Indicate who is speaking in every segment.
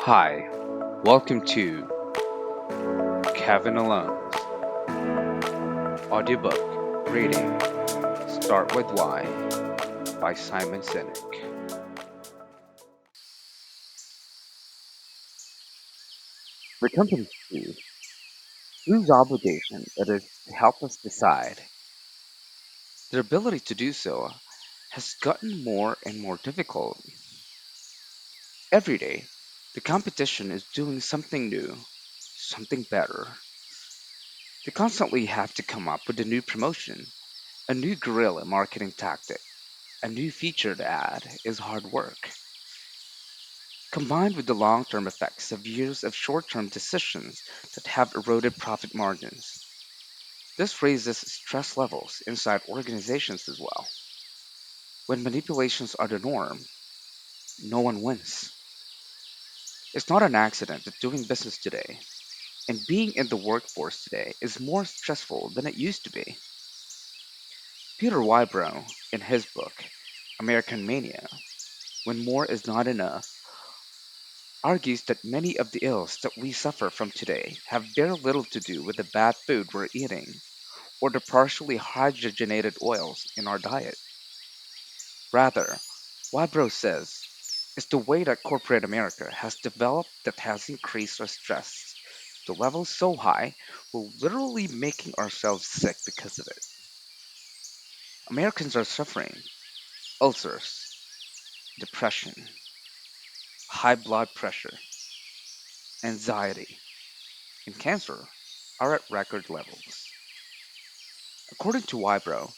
Speaker 1: Hi, welcome to Kevin Alone's audiobook reading Start With Why by Simon Sinek. The company's chief, whose obligation it is to help us decide, their ability to do so has gotten more and more difficult. Every day, the competition is doing something new, something better. They constantly have to come up with a new promotion, a new guerrilla marketing tactic. A new feature to add is hard work, combined with the long term effects of years of short term decisions that have eroded profit margins. This raises stress levels inside organizations as well. When manipulations are the norm, no one wins. It's not an accident that doing business today and being in the workforce today is more stressful than it used to be. Peter Wybrow, in his book, American Mania, When More Is Not Enough, argues that many of the ills that we suffer from today have very little to do with the bad food we're eating or the partially hydrogenated oils in our diet. Rather, Wybrow says, it's the way that corporate America has developed that has increased our stress to levels so high we're literally making ourselves sick because of it. Americans are suffering ulcers, depression, high blood pressure, anxiety, and cancer are at record levels. According to Wybrow,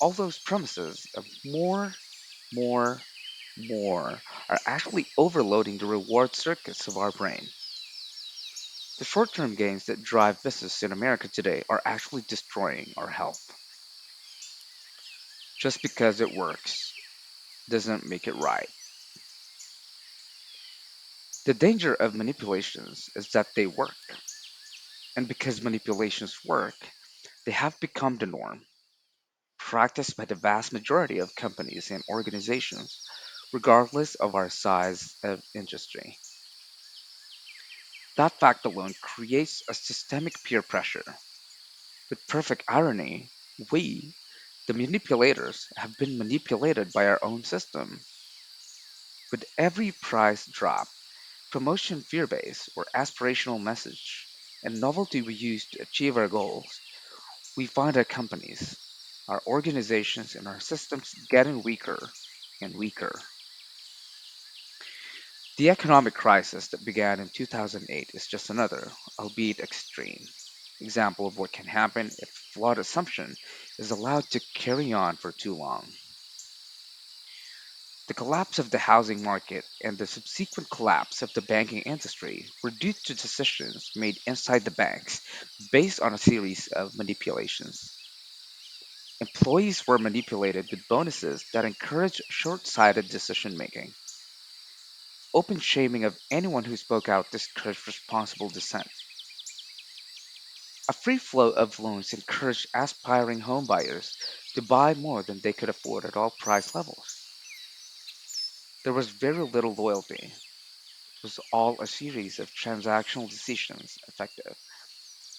Speaker 1: all those promises of more, more are actually overloading the reward circuits of our brain. The short term gains that drive business in America today are actually destroying our health. Just because it works doesn't make it right. The danger of manipulations is that they work, and because manipulations work, they have become the norm, practiced by the vast majority of companies and organizations, regardless of our size of industry. That fact alone creates a systemic peer pressure. With perfect irony, we, the manipulators, have been manipulated by our own system. With every price drop, promotion fear base, or aspirational message, and novelty we use to achieve our goals, we find our companies, our organizations, and our systems getting weaker and weaker. The economic crisis that began in 2008 is just another, albeit extreme, example of what can happen if flawed assumption is allowed to carry on for too long. The collapse of the housing market and the subsequent collapse of the banking industry were due to decisions made inside the banks based on a series of manipulations. Employees were manipulated with bonuses that encouraged short sighted decision making. Open shaming of anyone who spoke out discouraged responsible dissent. A free flow of loans encouraged aspiring homebuyers to buy more than they could afford at all price levels. There was very little loyalty. It was all a series of transactional decisions effective,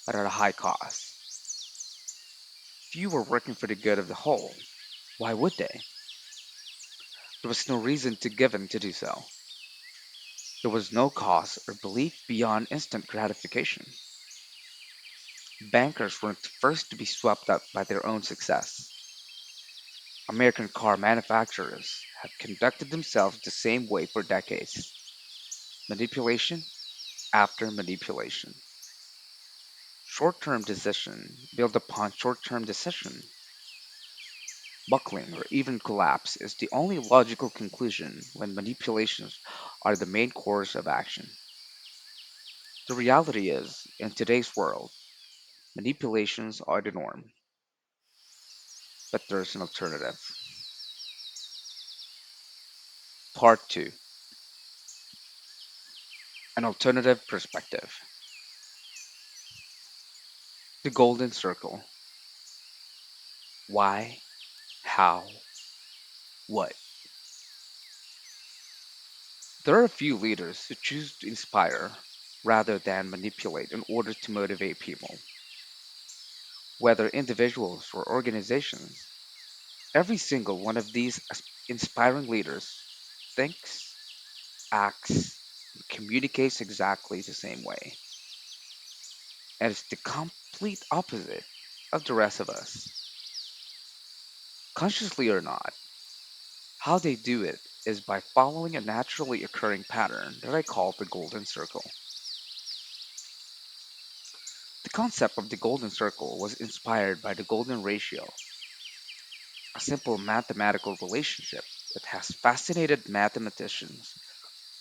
Speaker 1: but at a high cost. Few were working for the good of the whole. Why would they? There was no reason to give in to do so. There was no cause or belief beyond instant gratification. Bankers weren't the first to be swept up by their own success. American car manufacturers have conducted themselves the same way for decades. Manipulation after manipulation. Short term decision built upon short term decision. Buckling or even collapse is the only logical conclusion when manipulations are the main course of action. The reality is, in today's world, manipulations are the norm, but there's an alternative. Part 2. An alternative perspective. The golden circle. Why, how, what? There are a few leaders who choose to inspire rather than manipulate in order to motivate people, whether individuals or organizations. Every single one of these inspiring leaders thinks, acts, and communicates exactly the same way, and it's the complete opposite of the rest of us. Consciously or not, how they do it is by following a naturally occurring pattern that I call the golden circle. The concept of the golden circle was inspired by the golden ratio, a simple mathematical relationship that has fascinated mathematicians,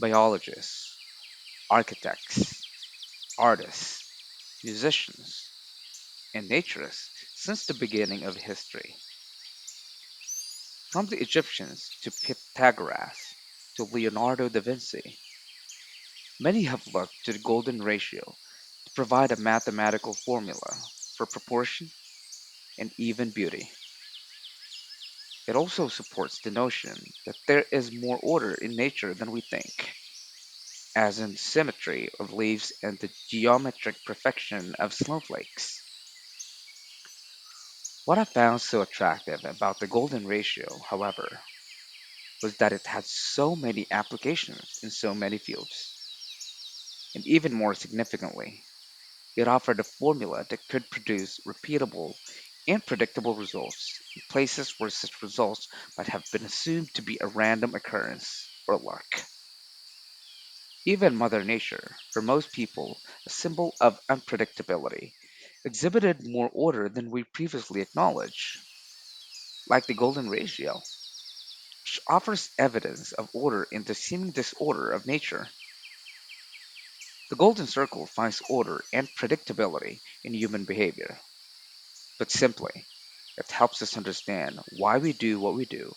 Speaker 1: biologists, architects, artists, musicians, and naturists since the beginning of history. From the Egyptians to Pythagoras to Leonardo da Vinci, many have looked to the golden ratio to provide a mathematical formula for proportion and even beauty. It also supports the notion that there is more order in nature than we think, as in the symmetry of leaves and the geometric perfection of snowflakes. What I found so attractive about the golden ratio, however, was that it had so many applications in so many fields. And even more significantly, it offered a formula that could produce repeatable and predictable results in places where such results might have been assumed to be a random occurrence or luck. Even Mother Nature, for most people a symbol of unpredictability, exhibited more order than we previously acknowledged, like the golden ratio, which offers evidence of order in the seeming disorder of nature. The golden circle finds order and predictability in human behavior, but simply, it helps us understand why we do what we do.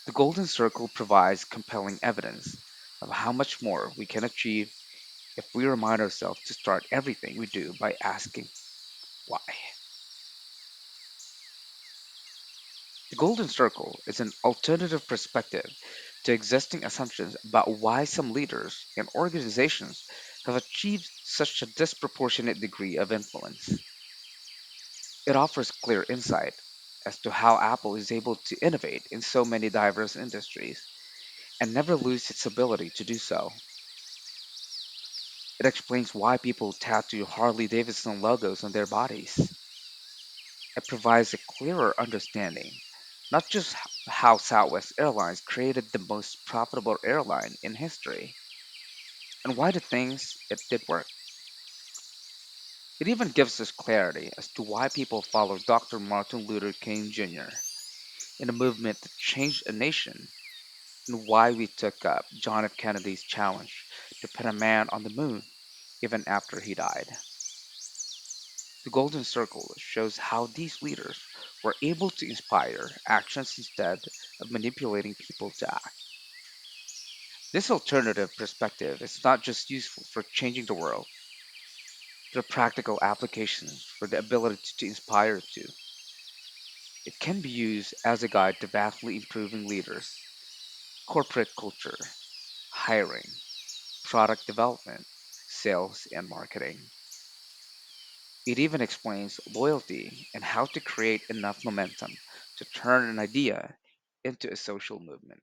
Speaker 1: The golden circle provides compelling evidence of how much more we can achieve if we remind ourselves to start everything we do by asking why. The golden circle is an alternative perspective to existing assumptions about why some leaders and organizations have achieved such a disproportionate degree of influence. It offers clear insight as to how Apple is able to innovate in so many diverse industries and never lose its ability to do so. It explains why people tattoo Harley Davidson logos on their bodies. It provides a clearer understanding, not just how Southwest Airlines created the most profitable airline in history, and why the things it did work. It even gives us clarity as to why people follow Dr. Martin Luther King Jr. in a movement that changed a nation, and why we took up John F. Kennedy's challenge to put a man on the moon even after he died. The Golden Circle shows how these leaders were able to inspire actions instead of manipulating people to act. This alternative perspective is not just useful for changing the world, there are practical applications for the ability to inspire too. It can be used as a guide to vastly improving leaders, corporate culture, hiring, product development, sales, and marketing. It even explains loyalty and how to create enough momentum to turn an idea into a social movement.